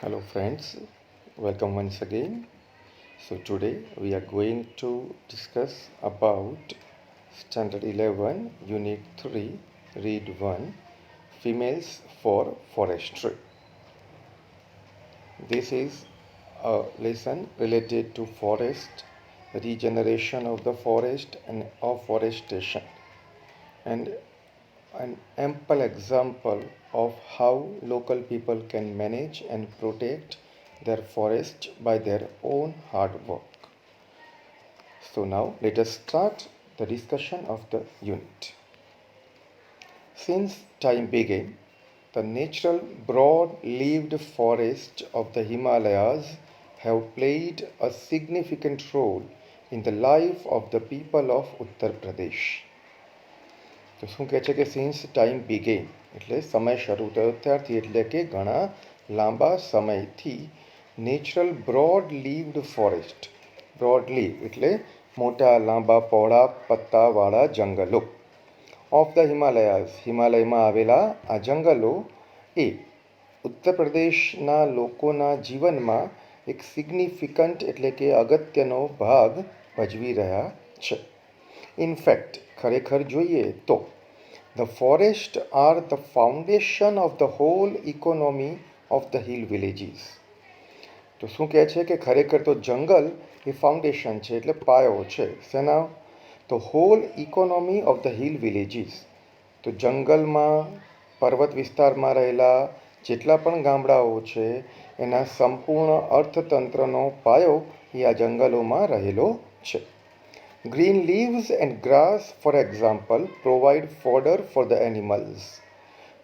Hello friends, welcome once again. So today we are going to discuss about Standard 11 Unit 3 Read 1 Females for Forestry. This is a lesson related to forest, regeneration of the forest and afforestation, and an ample example of how local people can manage and protect their forest by their own hard work. So now let us start the discussion of the unit. Since time began, the natural broad-leaved forests of the Himalayas have played a significant role in the life of the people of Uttar Pradesh. તો શું કહે છે કે since time began એટલે સમય શરૂ થયો ત્યારથી એટલે કે ઘણા લાંબા સમયથી natural broad leaved forest broad leave એટલે મોટા લાંબા પહોળા પત્તાવાળા જંગલો ઓફ ધ હિમાલયાઝ હિમાલયમાં આવેલા આ જંગલો એ ઉત્તર પ્રદેશના લોકોના જીવનમાં એક સિગ્નિફિકન્ટ એટલે કે અગત્યનો ભાગ ભજવી રહ્યા છે. ઇનફેક્ટ ખરેખર જોઈએ તો the forest are the foundation of the whole economy of the hill villages. તો શું કહે છે કે ખરેખર તો જંગલ એ ફાઉન્ડેશન છે એટલે પાયો છે શેના તો whole economy of the hill villages. તો જંગલમાં પર્વત વિસ્તારમાં રહેલા જેટલા પણ ગામડાઓ છે એના સંપૂર્ણ અર્થતંત્રનો પાયો એ આ જંગલોમાં રહેલો છે. Green leaves and grass, for example, provide fodder for the animals.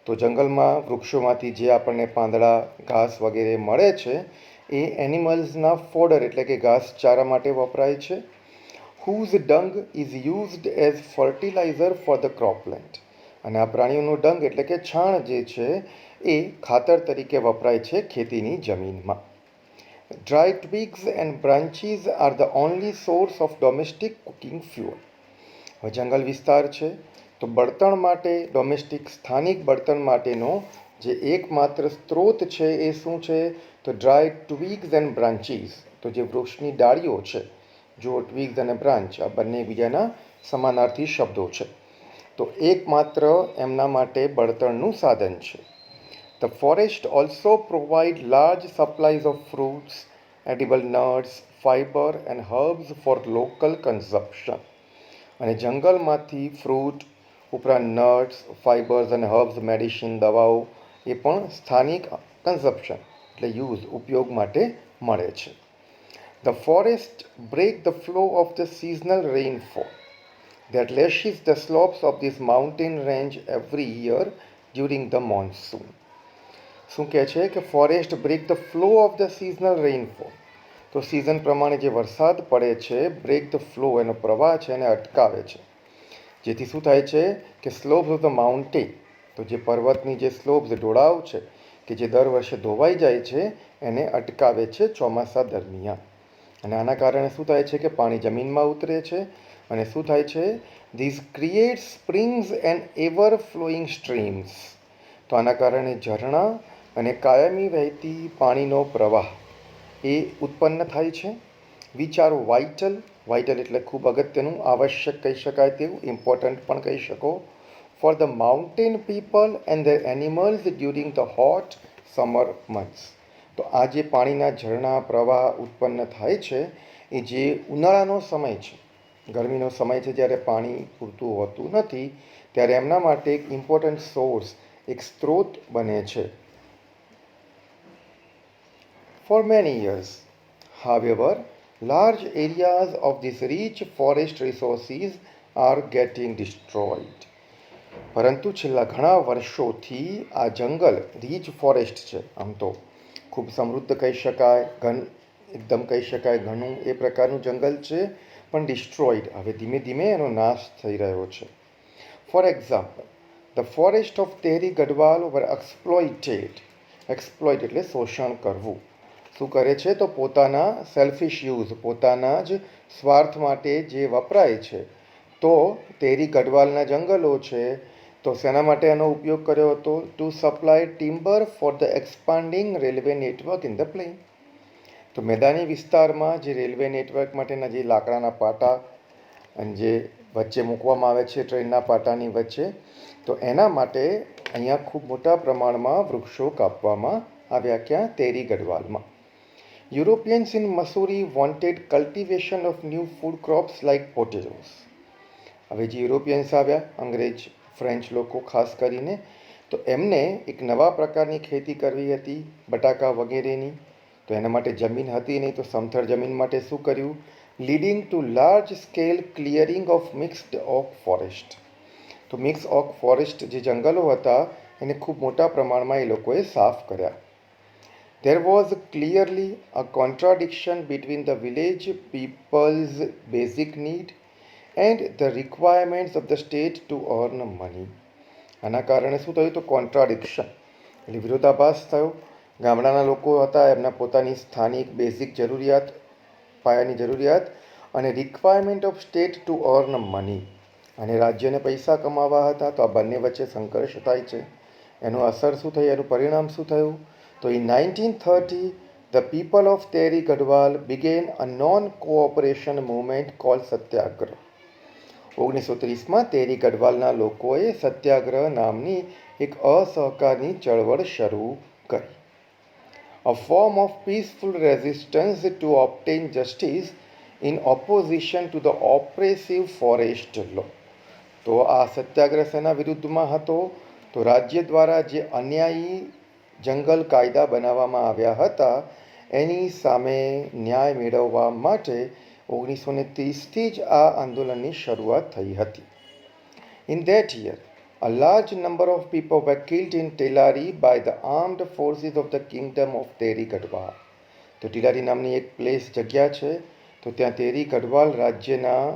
તો જંગલમાં વૃક્ષોમાંથી જે આપણને પાંદડા ઘાસ વગેરે મળે છે એ એનિમલ્સના ફોડર એટલે કે ઘાસચારા માટે વપરાય છે. whose dung is used as fertilizer for the cropland. અને આ પ્રાણીઓનું ડંગ એટલે કે છાણ જે છે એ ખાતર તરીકે વપરાય છે ખેતીની જમીનમાં. Dry twigs and branches are the only source of domestic cooking fuel. હવે જંગલ વિસ્તાર છે તો બળતણ માટે ડોમેસ્ટિક સ્થાનિક બળતણ માટેનો જે એકમાત્ર સ્ત્રોત છે એ શું છે તો ડ્રાય ટ્વિગ્સ એન્ડ બ્રાન્ચીસ. તો જે વૃક્ષની ડાળીઓ છે જો ટ્વિગ્સ અને બ્રાન્ચ આ બંને બીજાના સમાનાર્થી શબ્દો છે તો એકમાત્ર એમના માટે બળતણનું સાધન છે. The forest also provide large supplies of fruits, edible nuts, fiber and herbs for local consumption. અને જંગલમાંથી ફ્રૂટ ઉપરાંત નટ્સ ફાઇબર્સ અને હર્બ્સ મેડિસિન દવાઓ એ પણ સ્થાનિક કન્ઝપ્શન એટલે યુઝ ઉપયોગ માટે મળે છે. The forest break the flow of the seasonal rainfall that lashes the slopes of this mountain range every year during the monsoon. શું કહે છે કે forest break the flow of the seasonal rainfall. તો season પ્રમાણે જે વરસાદ પડે છે બ્રેક ધ ફ્લો એનો પ્રવાહ છે એને અટકાવે છે જેથી શું થાય છે કે સ્લોપ્સ ઓફ ધ માઉન્ટેન તો જે પર્વતની જે સ્લોપ્સ ઢોળાવ છે કે જે દર વર્ષે ધોવાઈ જાય છે એને અટકાવે છે ચોમાસા દરમિયાન. અને આના કારણે શું થાય છે કે પાણી જમીનમાં ઉતરે છે અને શું થાય છે this create springs and ever flowing streams. તો આના કારણે ઝરણા અને કાયમી વહેતી પાણીનો પ્રવાહ એ ઉત્પન્ન થાય છે. વિચ આર વાઇટલ વાઇટલ એટલે ખૂબ અગત્યનું આવશ્યક કહી શકાય તેવું ઇમ્પોર્ટન્ટ પણ કહી શકો for the mountain people and the animals during the hot summer months. તો આ જે પાણીના ઝરણા પ્રવાહ ઉત્પન્ન થાય છે એ જે ઉનાળાનો સમય છે ગરમીનો સમય છે જ્યારે પાણી પૂરતું હોતું નથી ત્યારે એમના માટે એક ઇમ્પોર્ટન્ટ સોર્સ એક સ્ત્રોત બને છે. For many years, however, large areas of these rich forest resources are getting destroyed. પરંતુ છેલ્લા ઘણા વર્ષોથી આ જંગલ રીચ ફોરેસ્ટ છે આમ તો ખૂબ સમૃદ્ધ કહી શકાય એકદમ કહી શકાય ઘણું એ પ્રકારનું જંગલ છે પણ ડિસ્ટ્રોઈડ હવે ધીમે ધીમે એનો નાશ થઈ રહ્યો છે. For example the forest of Tehri Garhwal were exploit એટલે શોષણ કરવું. શું કરે છે તો પોતાના સેલ્ફિશ યુઝ પોતાના જ સ્વાર્થ માટે જે વપરાય છે તો તેરી ગઢવાલના જંગલો છે તો શેના માટે આનો ઉપયોગ કર્યો હતો? To supply timber for the expanding railway network in the plain. તો મેદાની વિસ્તારમાં જે રેલવે નેટવર્ક માટેના જે લાકડાના પાટા અને જે વચ્ચે મૂકવામાં આવે છે ટ્રેનના પાટાની વચ્ચે, તો એના માટે અહીંયા ખૂબ મોટા પ્રમાણમાં વૃક્ષો કાપવામાં આવ્યા. ક્યાં? તેરી ગઢવાલમાં. Europeans in Mussoorie wanted cultivation of new food crops like potatoes. હવે જે યુરોપિયન્સ આવ્યા, અંગ્રેજ ફ્રેન્ચ લોકો ખાસ કરીને, તો એમને એક નવા પ્રકારની ખેતી કરવી હતી, બટાકા વગેરેની. તો એના માટે જમીન હતી નહીં, તો સમથળ જમીન માટે શું કર્યું? Leading to large scale clearing of mixed oak forest. તો મિક્સ ઓક ફોરેસ્ટ જે જંગલો હતા એને ખૂબ મોટા પ્રમાણમાં એ લોકોએ સાફ કર્યા. There was clearly a contradiction between the village people's basic need and the requirements of the state to earn money. આના કારણે શું થયું? તો કોન્ટ્રાડિક્શન એટલે વિરોધાભાસ થયો. ગામડાના લોકો હતા એમના પોતાની સ્થાનિક બેઝિક જરૂરિયાત, પાયાની જરૂરિયાત, અને requirement of state to earn money, અને રાજ્યને પૈસા કમાવા હતા. તો આ બંને વચ્ચે સંઘર્ષ થાય છે. એનું અસર શું થઈ? એનું પરિણામ શું થયું? તો in 1930, the people of Tehri Garhwal began a non-cooperation movement called સત્યાગ્રહ. 1930માં તેરી ગઢવાલના લોકોએ સત્યાગ્રહ નામની એક અસહકારની ચળવળ શરૂ કરી. A form of peaceful resistance to obtain justice in opposition to the oppressive forest law. તો આ સત્યાગ્રહ શેના વિરુદ્ધમાં હતો? તો રાજ્ય દ્વારા જે અન્યાયી જંગલ કાયદા બનાવવામાં આવ્યા હતા એની સામે ન્યાય મેળવવા માટે 1930થી જ આ આંદોલનની શરૂઆત થઈ હતી. In that year, a large number of people were killed in Telari by the armed forces of the kingdom of Tehri Garhwal. તો ટિલારી નામની એક પ્લેસ જગ્યા છે, તો ત્યાં તેરી ગઢવાલ રાજ્યના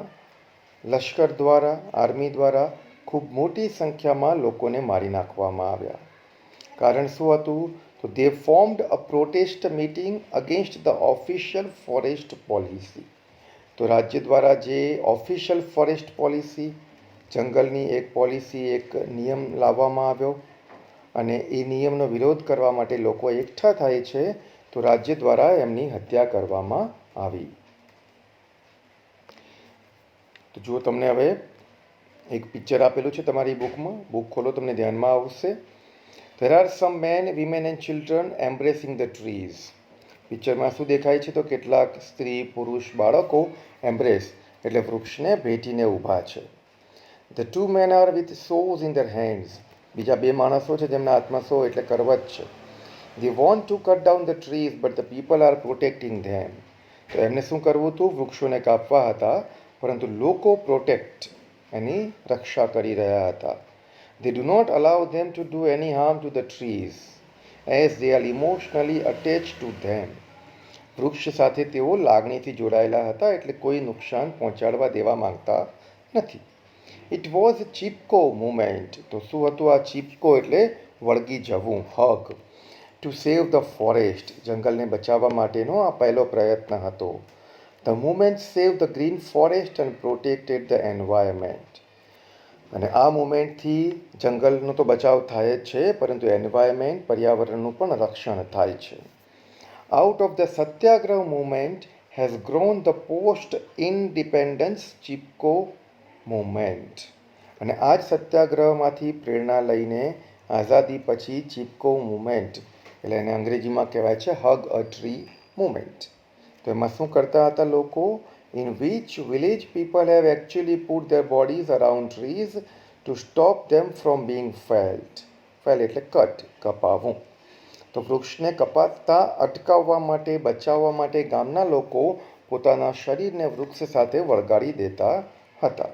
લશ્કર દ્વારા, આર્મી દ્વારા ખૂબ મોટી સંખ્યામાં લોકોને મારી નાખવામાં આવ્યા. કારણ શું હતું? તો they formed a protest meeting against the official forest policy. તો રાજ્ય દ્વારા જે ઓફિશિયલ ફોરેસ્ટ પોલિસી, જંગલની એક પોલિસી, એક નિયમ લાવવામાં આવ્યો, અને એ નિયમનો વિરોધ કરવા માટે લોકો એકઠા થાય છે, તો રાજ્ય દ્વારા એમની હત્યા કરવામાં આવી. તો જુઓ, તમને હવે એક પિક્ચર આપેલું છે તમારી બુકમાં. બુક ખોલો, તમને ધ્યાનમાં આવશે. There are some men, women and children embracing the trees. પિક્ચરમાં શું દેખાય છે? તો કેટલાક સ્ત્રી, પુરુષ, બાળકો એમ્બ્રેસ એટલે વૃક્ષને ભેટીને ઊભા છે. The two men are with saws in their hands. બીજા બે માણસો છે જેમના હાથમાં સો એટલે કરવત છે. They want to cut down the trees but the people are protecting them. તો એમને શું કરવું હતું? વૃક્ષોને કાપવા હતા, પરંતુ લોકો પ્રોટેક્ટ એની રક્ષા કરી રહ્યા હતા. They do not allow them to do any harm to the trees as they are emotionally attached to them. વૃક્ષ સાથે તેઓ લાગણીથી જોડાયેલા હતા એટલે કોઈ નુકસાન પહોંચાડવા દેવા માંગતા નથી. It was Chipko movement. તો શું હતું આ ચીપકો? એટલે વળગી જવું, હક. ટુ સેવ ધ ફોરેસ્ટ, જંગલને બચાવવા માટેનો આ પહેલો પ્રયત્ન હતો. The movement save the green forest and protected the environment. અને આ મુવમેન્ટથી જંગલનો તો બચાવ થાય જ છે, પરંતુ એન્વાયરમેન્ટ, પર્યાવરણનું પણ રક્ષણ થાય છે. Out of the Satyagrah movement has grown the post-independence Chipko movement. અને આ જ સત્યાગ્રહમાંથી પ્રેરણા લઈને આઝાદી પછી ચિપકો મુવમેન્ટ, એટલે એને અંગ્રેજીમાં કહેવાય છે હગ અ ટ્રી મુવમેન્ટ. તો એમાં શું કરતા હતા લોકો? In which village people have actually put their bodies around trees to stop them from being felled. Fell એટલે કટ, કપાવવું. તો વૃક્ષને કપાતા અટકાવવા માટે, બચાવવા માટે ગામના લોકો પોતાના શરીરને વૃક્ષ સાથે વળગાડી દેતા હતા.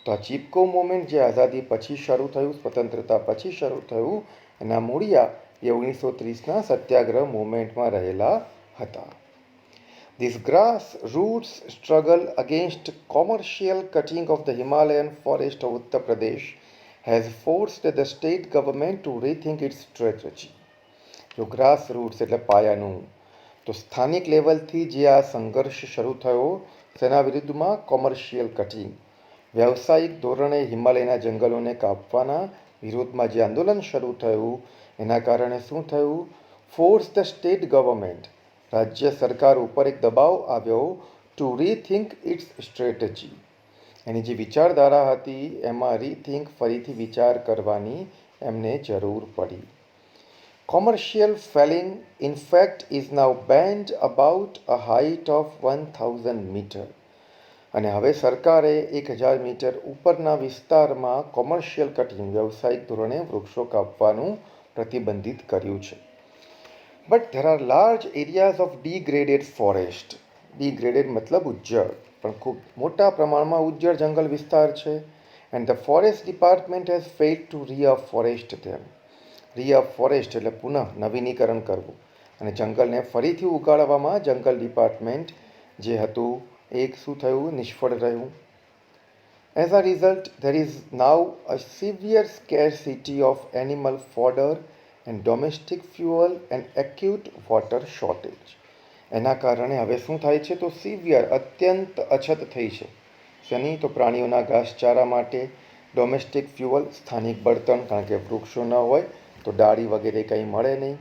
તો આ ચીપકો મુવમેન્ટ જે આઝાદી પછી શરૂ થયું, સ્વતંત્રતા પછી શરૂ થયું, એના મૂળિયા એ 1930ના સત્યાગ્રહ મુવમેન્ટમાં રહેલા હતા. This grassroots struggle against commercial cutting of the Himalayan forest of Uttar Pradesh has forced the state government to rethink its strategy. જો ગ્રાસ રૂટ્સ એટલે પાયાનું, તો સ્થાનિક લેવલથી જે આ સંઘર્ષ શરૂ થયો તેના વિરુદ્ધમાં કોમર્શિયલ કટિંગ, વ્યવસાયિક ધોરણે હિમાલયના જંગલોને કાપવાના વિરોધમાં જે આંદોલન શરૂ થયું એના કારણે શું થયું? ફોર્સ ધ સ્ટેટ ગવર્મેન્ટ, રાજ્ય સરકાર ઉપર એક દબાવ આવ્યો ટુ રીથિંક ઇટ્સ સ્ટ્રેટેજી. એની જે વિચારધારા હતી એમાં રીથિંક, ફરીથી વિચાર કરવાની એમને જરૂર પડી. Commercial felling, in fact, is now banned about a height of 1000 meter. અને હવે સરકારે 1000 મીટર ઉપરના વિસ્તારમાં કોમર્શિયલ કટિંગ, વ્યવસાયિક ધોરણે વૃક્ષો કાપવાનું પ્રતિબંધિત કર્યું છે. But there are large areas of degraded forest. Degraded મતલબ ઉજ્જડ, પણ ખૂબ મોટા પ્રમાણમાં ઉજ્જડ જંગલ વિસ્તાર છે. And the forest department has failed to reforest them. Reforest એટલે પુનઃ નવીનીકરણ કરવું, અને જંગલને ફરીથી ઉગાડવામાં જંગલ ડિપાર્ટમેન્ટ જે હતું એક શું થયું? નિષ્ફળ રહ્યું. As a result there is now a severe scarcity of animal fodder and domestic fuel and acute water shortage. એના કારણે હવે શું થાય છે? તો સિવિયર, અત્યંત અછત થઈ છે. શેની? તો પ્રાણીઓના ઘાસચારા માટે, ડોમેસ્ટિક ફ્યુઅલ, સ્થાનિક બળતણ, કારણ કે વૃક્ષો ન હોય તો ડાળી વગેરે કંઈ મળે નહીં.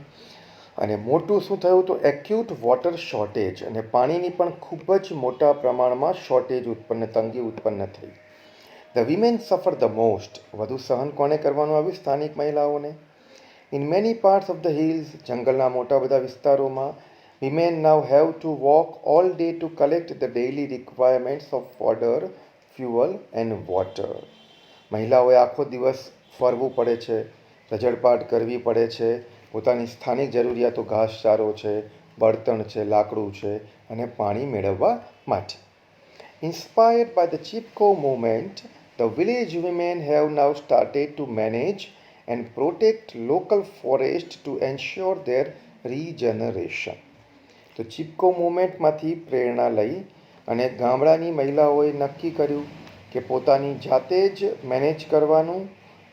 અને મોટું શું થયું? તો એક્યુટ વોટર શોર્ટેજ, અને પાણીની પણ ખૂબ જ મોટા પ્રમાણમાં શોર્ટેજ તંગી ઉત્પન્ન થઈ. ધ વિમેન સફર ધ મોસ્ટ. વધુ સહન કોને કરવાનું આવ્યું? સ્થાનિક મહિલાઓને. In many parts of the hills, જંગલના મોટા બધા વિસ્તારોમાં, women now have to walk all day to collect the daily requirements of fodder, fuel and water. મહિલાઓએ આખો દિવસ ફરવું પડે છે, રજળપાટ કરવી પડે છે, પોતાની સ્થાનિક જરૂરિયાતો, ઘાસચારો છે, બળતણ છે, લાકડું છે અને પાણી મેળવવા માટે. Inspired by the Chipko movement, the village women have now started to manage and protect local forests to ensure their regeneration. તો ચિપકો મુવમેન્ટમાંથી પ્રેરણા લઈ અને ગામડાની મહિલાઓએ નક્કી કર્યું કે પોતાની જાતે જ મેનેજ કરવાનું,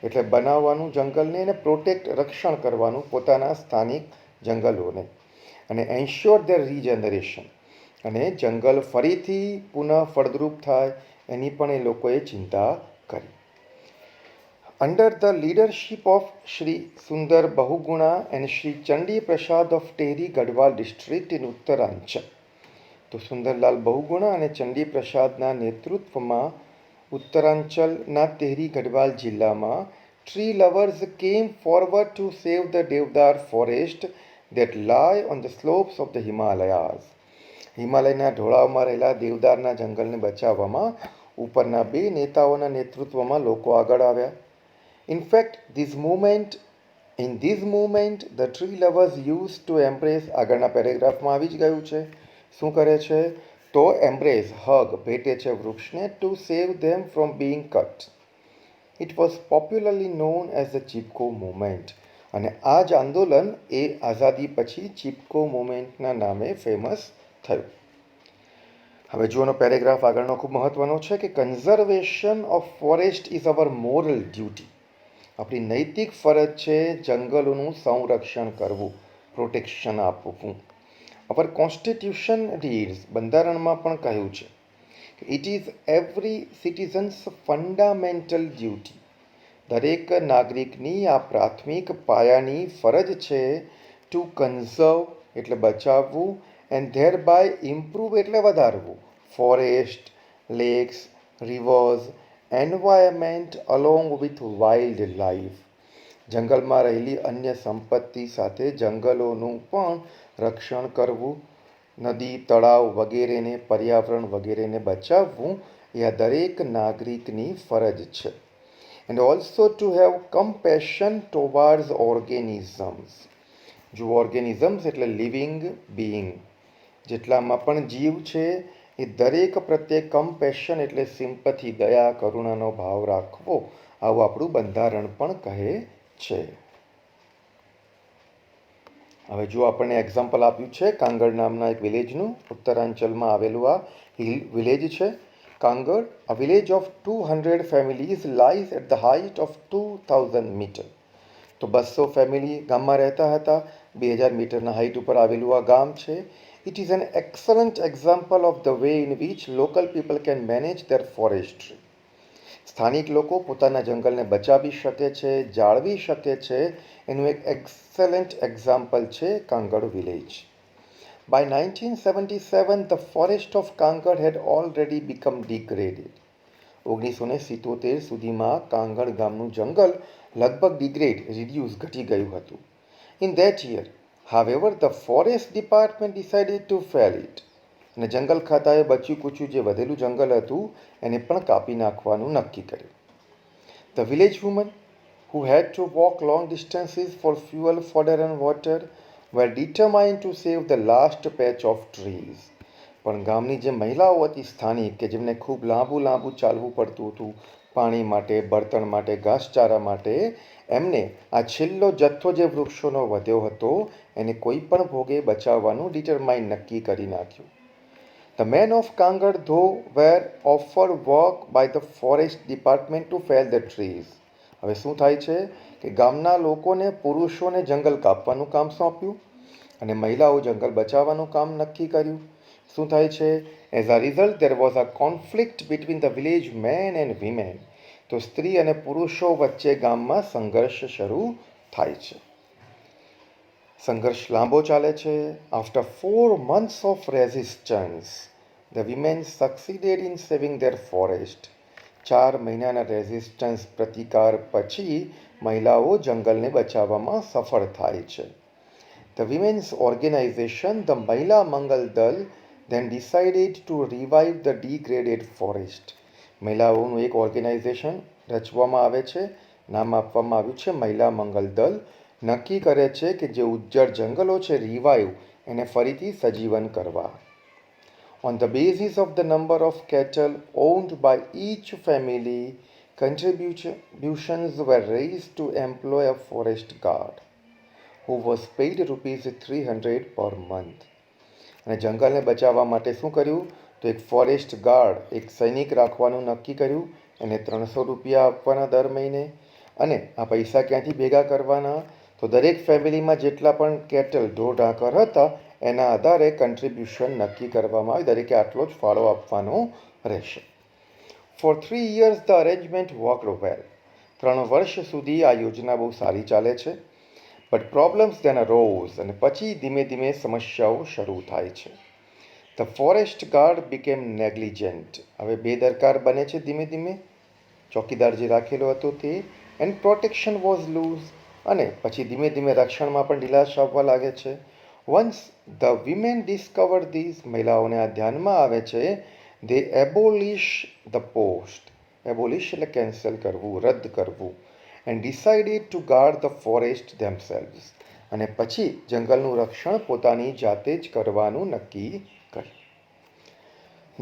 એટલે બનાવવાનું જંગલને, અને પ્રોટેક્ટ, રક્ષણ કરવાનું પોતાના સ્થાનિક જંગલોને, અને એન્શ્યોર ધેર રીજનરેશન, અને જંગલ ફરીથી પુનઃ ફળદ્રુપ થાય એની પણ એ લોકોએ ચિંતા કરી. Under the leadership of Shri Sunder Bahuguna and Shri Chandi Prasad of Tehri Garhwal district in Uttaranchal. તો સુંદરલાલ બહુગુણા અને ચંડી પ્રસાદના નેતૃત્વમાં ઉત્તરાંચલના ટેહરી ગઢવાલ જિલ્લામાં tree lovers came forward to save the deodar forest that lie on the slopes of the Himalayas. હિમાલયના ઢોળાવમાં રહેલા દેવદારના જંગલને બચાવવામાં ઉપરના બે નેતાઓના નેતૃત્વમાં લોકો આગળ આવ્યા. In fact in this movement the tree lovers use to embrace, આગળના પેરેગ્રાફમાં આવી જ ગયું છે. શું કરે છે? તો એમ્બ્રેસ, હગ, ભેટે છે વૃક્ષને, to save them from being cut. It was popularly known as the Chipko movement. અને આ જ આંદોલન એ આઝાદી પછી ચિપકો મુવમેન્ટના નામે ફેમસ થયું. હવે જોવાનો પેરેગ્રાફ આગળનો ખૂબ મહત્વનો છે કે conservation of forest is our moral duty. આપણી નૈતિક ફરજ છે જંગલોનું સંરક્ષણ કરવું, પ્રોટેક્શન આપવું. અવર કોન્સ્ટિટ્યુશન રીડ્સ, બંધારણમાં પણ કહ્યું છે કે it is every citizens fundamental duty. દરેક નાગરિકની આ પ્રાથમિક પાયાની ફરજ છે ટુ કન્ઝર્વ એટલે બચાવવું, એન્ડ ધેર બાય ઇમ્પ્રૂવ એટલે વધારવું, forest, lakes, rivers, environment along with wild life. જંગલમાં રહેલી અન્ય સંપત્તિ સાથે જંગલોનું પણ રક્ષણ કરવું, નદી, તળાવ વગેરેને, પર્યાવરણ વગેરેને બચાવવું એ આ દરેક નાગરિકની ફરજ છે. And also to have compassion towards organisms. જો ઓર્ગેનિઝમ્સ એટલે લિવિંગ બીઈંગ, જેટલામાં પણ જીવ છે એ દરેક પ્રત્યે કમ્પેશન એટલે સિમ્પથી, દયા, કરુણાનો ભાવ રાખવો, આવું આપણું બંધારણ પણ કહે છે. હવે જો આપણને એક્ઝામ્પલ આપ્યું છે કાંગડ નામના એક વિલેજનું, ઉત્તરાંચલમાં આવેલું આ વિલેજ છે Kangad. A village of 200 families lies at the height of 2000 meter. તો 200 ફેમિલી ગામમાં રહેતા હતા. 2000 મીટરના હાઇટ ઉપર આવેલું આ ગામ છે. It is an excellent example of the way in which local people can manage their forestry. સ્થાનિક લોકો પોતાના જંગલને બચાવી શકે છે, જાળવી શકે છે, એનું એક એક્સેલન્ટ એક્ઝામ્પલ છે Kangad village. By 1977, the forest of Kangad had already become degraded. 1977 સુધીમાં કાંગડ ગામનું જંગલ લગભગ રિડ્યુસ ઘટી ગયું હતું. In that year, however, the forest department decided to fell it. અને જંગલ ખાતાએ બચ્યું કૂચ્યું જે વધેલું જંગલ હતું એને પણ કાપી નાખવાનું નક્કી કર્યું. The village women, who had to walk long distances for fuel, fodder and water, were determined to save the last patch of trees. પણ ગામની જે મહિલાઓ હતી સ્થાનિક કે જેમને ખૂબ લાંબુ ચાલવું પડતું હતું પાણી માટે, બળતણ માટે, ઘાસચારા માટે, એમને આ છેલ્લો જથ્થો જે વૃક્ષોનો વધ્યો હતો એને કોઈ પણ ભોગે બચાવવાનું ડિટરમાઇન નક્કી કરી નાખ્યું. The men of Kangad, though, were offered work by the forest department to fell the trees. હવે શું થાય છે કે ગામના લોકોને પુરુષોને જંગલ કાપવાનું કામ સોંપ્યું અને મહિલાઓ જંગલ બચાવવાનું કામ નક્કી કર્યું. શું થાય છે? As a result there was a conflict between the village men and women. તો સ્ત્રી અને પુરુષો વચ્ચે ગામમાં સંઘર્ષ શરૂ થાય છે. સંઘર્ષ લાંબો ચાલે છે. After 4 months of resistance, the women succeeded in saving their forest. 4 મહિનાના રેઝિસ્ટન્સ પ્રતિકાર પછી મહિલાઓ જંગલને બચાવવામાં સફળ થાય છે. The women's organization, the Mahila Mangal Dal, then decided to revive the degraded forest. મહિલાઓનું એક ઓર્ગેનાઇઝેશન રચવામાં આવે છે, નામ આપવામાં આવ્યું છે મહિલા મંગલ દલ. નક્કી કરે છે કે જે ઉજ્જડ જંગલો છે રિવાઇવ એને ફરીથી સજીવન કરવા. On the basis of the number of cattle owned by each family, contributions were raised to employ a forest guard, who was paid ₹300 per month. અને જંગલને બચાવવા માટે શું કર્યું? તો એક ફોરેસ્ટ ગાર્ડ, એક સૈનિક રાખવાનું નક્કી કર્યું. એને ₹300 આપવાના દર મહિને. અને આ પૈસા ક્યાંથી ભેગા કરવાના? તો દરેક ફેમિલીમાં જેટલા પણ કેટલ ઢોર ઢાંકર હતા એના આધારે કન્ટ્રીબ્યુશન નક્કી કરવામાં આવે. દરેકે આટલો જ ફાળો આપવાનો રહેશે. For 3 years the arrangement worked well. 3 વર્ષ સુધી આ યોજના બહુ સારી ચાલે છે. બટ પ્રોબ્લેમ્સ then arose અને પછી ધીમે ધીમે સમસ્યાઓ શરૂ થાય છે. The forest guard became negligent. હવે બેદરકાર બને છે ધીમે ધીમે. ચોકીદાર જે રાખેલો હતો તે. And protection was loose. અને પછી ધીમે ધીમે રક્ષણમાં પણ ઢીલાશ આવવા લાગે છે. Once the women discover this, મહિલાઓને આ ધ્યાનમાં આવે છે, they abolish the post. Abolish એટલે કેન્સલ કરવું, રદ કરવું. And decided to guard the forest themselves. અને પછી જંગલનું રક્ષણ પોતાની જાતે જ કરવાનું નક્કી કર્યું.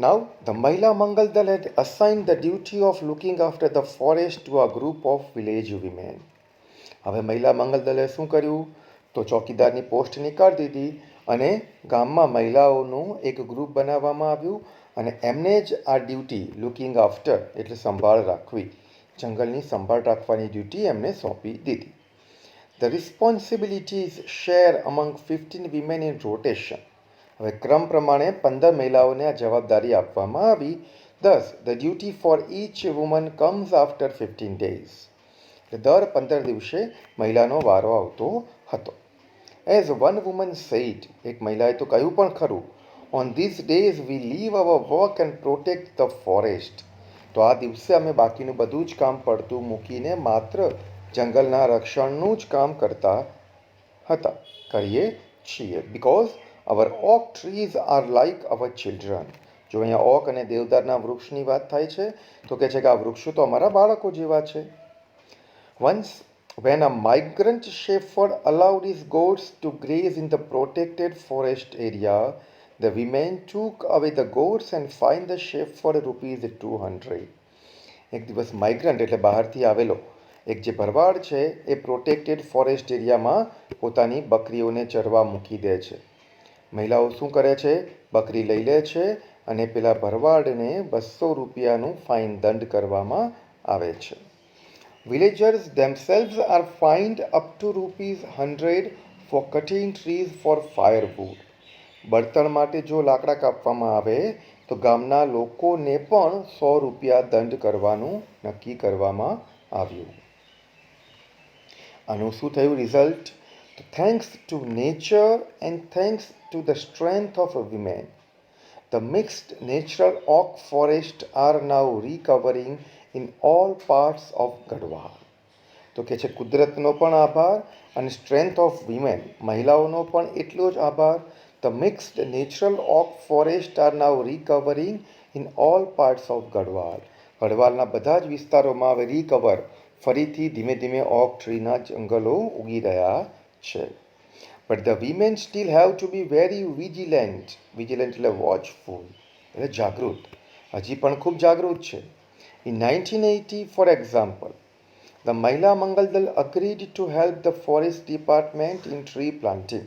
Now, the Mahila Mangal Dal had assigned the duty of looking after the forest to a group of village women. હવે મહિલા મંગલ દલે શું કર્યું? તો ચોકીદારની પોસ્ટ નીકાળી દીધી અને ગામમાં મહિલાઓનું એક ગ્રુપ બનાવવામાં આવ્યું અને એમને જ આ ડ્યુટી લુકિંગ આફ્ટર એટલે સંભાળ રાખવી, જંગલની સંભાળ રાખવાની ડ્યુટી એમને સોંપી દીધી. The responsibilities share અમંગ 15 women in rotation. હવે ક્રમ પ્રમાણે 15 મહિલાઓને આ જવાબદારી આપવામાં આવી. Thus, the duty for each woman comes after 15 days. દર 15 દિવસે મહિલાનો વારો આવતો હતો. એઝ વન વુમન સેઇડ, એક મહિલાએ તો કહ્યું પણ ખરું, on this days we leave our work and protect the forest. તો આ દિવસે અમે બાકીનું બધું જ કામ પડતું મૂકીને માત્ર જંગલના રક્ષણનું જ કામ કરતા હતા, કરીએ છીએ. Because our oak trees are like our children. જો અહીંયા ઓક અને દેવદારના વૃક્ષની વાત થાય છે તો કહે છે કે આ વૃક્ષો તો અમારા બાળકો જેવા છે. Once, when a migrant shepherd allowed his goats to graze in the protected forest area, the women took away the goats and fined the shepherd ₹200. એક દિવસ માઇગ્રન્ટ એટલે બહારથી આવેલો એક જે ભરવાડ છે એ પ્રોટેક્ટેડ ફોરેસ્ટ એરિયામાં પોતાની બકરીઓને ચરવા મૂકી દે છે. મહિલાઓ શું કરે છે? બકરી લઈ લે છે અને પેલા ભરવાડને ₹200નું ફાઇન દંડ કરવામાં આવે છે. Villagers themselves are fined up to ₹100 for cutting trees for firewood. બળતણ માટે જો લાકડા કાપવામાં આવે તો ગામના લોકોને પણ 100 રૂપિયા દંડ કરવાનું નક્કી કરવામાં આવ્યું. આનું શું થયું રિઝલ્ટ? તો thanks to nature and thanks to the strength of women, the mixed natural oak forests are now recovering in all parts of Garhwal. તો કે છે કુદરતનો પણ આભાર અને સ્ટ્રેન્થ ઓફ વિમેન મહિલાઓનો પણ એટલો જ આભાર. The mixed natural oak forest are now recovering in all parts of Garhwal. ગઢવાલના બધા જ વિસ્તારોમાં હવે રિકવર ફરીથી ધીમે ધીમે ઓક ટ્રીના જંગલો ઉગી રહ્યા છે. But the women steel have to be very vigilant. Vigilant એટલે વોચફુલ, એટલે જાગૃત. હજી પણ ખૂબ જાગૃત છે. In 1980 for example, the Mahila Mangal Dal agreed to help the forest department in tree planting.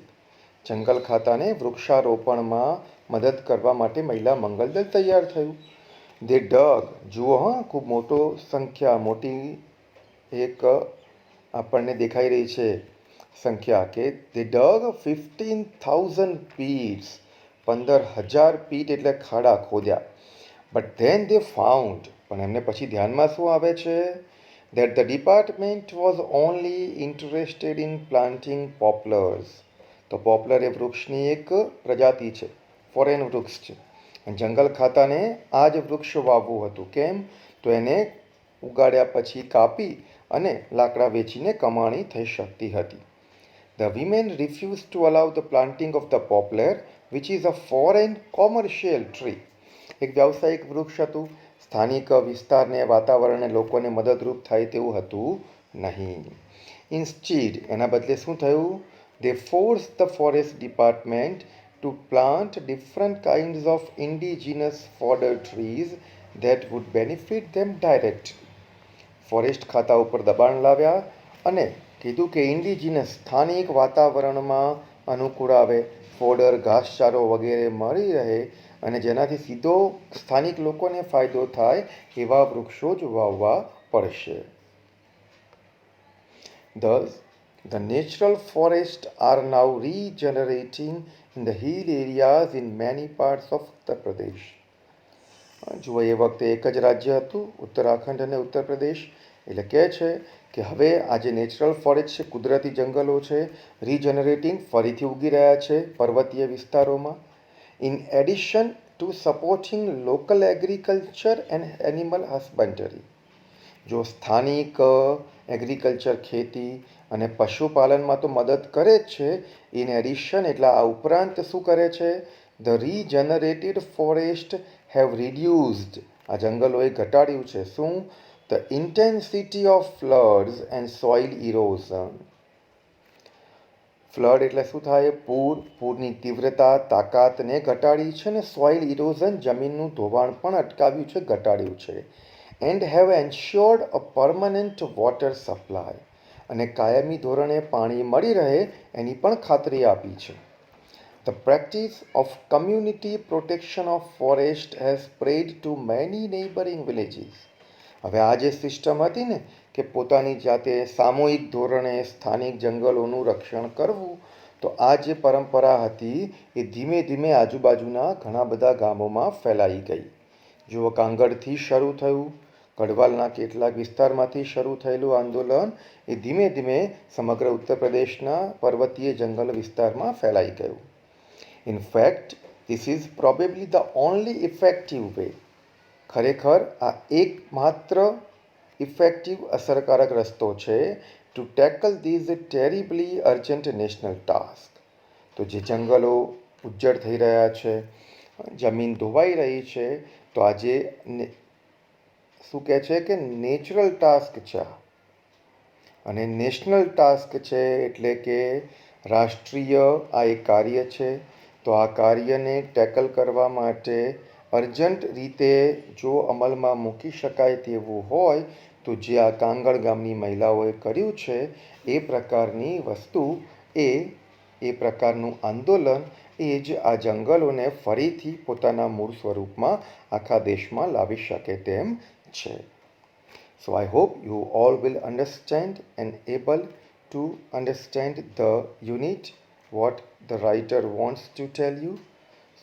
જંગલ ખાતાને વૃક્ષારોપણમાં મદદ કરવા માટે મહિલા મંગલ દળ તૈયાર થયું. દે ડગ, જુઓ હા, ખૂબ મોટી એક આપણને દેખાઈ રહી છે સંખ્યા કે દે ડગ 15,000 પીટ્સ, 15,000 પીટ એટલે ખાડા ખોદ્યા. બટ ધેન દે ફાઉન્ડ, પણ એમને પછી ધ્યાનમાં શું આવે છે? that the department was only interested in planting poplars. તો પોપ્લર એ વૃક્ષની એક પ્રજાતિ છે, ફોરેન વૃક્ષ છે. અને જંગલ ખાતાને આ જ વૃક્ષ વાવવું હતું. કેમ? તો એને ઉગાડ્યા પછી કાપી અને લાકડા વેચીને કમાણી થઈ શકતી હતી. The women refuse to allow the planting of the poplar which is a foreign commercial tree. એક વ્યાવસાયિક વૃક્ષ હતું, સ્થાનિક વિસ્તારને, વાતાવરણને, લોકોને મદદરૂપ થાય તેવું હતું નહીં. ઇન્સ્ટીડ, એના બદલે શું થયું? They force the forest department to plant different kinds of indigenous fodder trees that would benefit them direct. Forest ખાતા ઉપર દબાણ લાવ્યા અને કીધું કે ઇન્ડિજિનસ, સ્થાનિક વાતાવરણમાં અનુકૂળ આવે, ફોડર, ઘાસચારો વગેરે મળી રહે અને જેનાથી સીધો સ્થાનિક લોકોને ફાયદો થાય એવા વૃક્ષો જ વાવવા પડશે. Thus, the natural forests are now regenerating in the hill areas in many parts of Uttar Pradesh. જુઓ, એ વખતે એક જ રાજ્ય હતું, ઉત્તરાખંડ અને ઉત્તર પ્રદેશ. એટલે કહે છે કે હવે આ જે નેચરલ ફોરેસ્ટ છે, કુદરતી જંગલો છે, રીજનરેટિંગ, ફરીથી ઉગી રહ્યા છે પર્વતીય વિસ્તારોમાં. In addition to supporting local agriculture and animal husbandry. જો સ્થાનિક એગ્રીકલ્ચર, ખેતી અને પશુપાલનમાં તો મદદ કરે જ છે, ઇન એડિશન એટલે આ ઉપરાંત શું કરે છે? ધ રીજનરેટેડ ફોરેસ્ટ હેવ રિડ્યુઝડ, આ જંગલોએ ઘટાડ્યું છે શું? The intensity of floods and soil erosion. Flood એટલે શું થાય? પૂરની તીવ્રતા, તાકાતને ઘટાડી છે, અને સોઇલ ઇરોઝન, જમીનનું ધોવાણ પણ અટકાવ્યું છે, ઘટાડ્યું છે. And have એન્શ્યોર્ડ a permanent water supply, અને કાયમી ધોરણે પાણી મળી રહે એની પણ ખાતરી આપી છે. The practice of community protection of forest has spread to many neighbouring villages. હવે આ જે સિસ્ટમ હતી ને કે પોતાની જાતે સામૂહિક ધોરણે સ્થાનિક જંગલોનું રક્ષણ કરવું, તો આ જે પરંપરા હતી એ ધીમે ધીમે આજુબાજુના ઘણા બધા ગામોમાં ફેલાઈ ગઈ. જુઓ, કાંગડથી શરૂ થયું, ગઢવાલના કેટલાક વિસ્તારમાંથી શરૂ થયેલું આંદોલન એ ધીમે ધીમે સમગ્ર ઉત્તર પ્રદેશના પર્વતીય જંગલ વિસ્તારમાં ફેલાઈ ગયું. In fact, this is probably the only effective way. ખરેખર આ એકમાત્ર ઇફેક્ટિવ, અસરકારક રસ્તો છે to tackle these terribly urgent national task. તો જે જંગલો ઉજ્જડ થઈ રહ્યા છે, જમીન ધોવાઈ રહી છે, તો આજે શું કહે છે કે નેચરલ ટાસ્ક છે અને નેશનલ ટાસ્ક છે, એટલે કે રાષ્ટ્રીય આ એક કાર્ય છે. તો આ કાર્યને ટેકલ કરવા માટે અર્જન્ટ રીતે જો અમલમાં મૂકી શકાય તેવું હોય તો જે આ કાંગડ ગામની મહિલાઓએ કર્યું છે એ પ્રકારની વસ્તુ, એ પ્રકારનું આંદોલન એ જ આ જંગલોને ફરીથી પોતાના મૂળ સ્વરૂપમાં આખા દેશમાં લાવી શકે તેમ છે. So I hope you all will understand and able to understand the unit what the writer wants to tell you.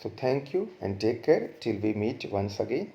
So thank you and take care till we meet once again.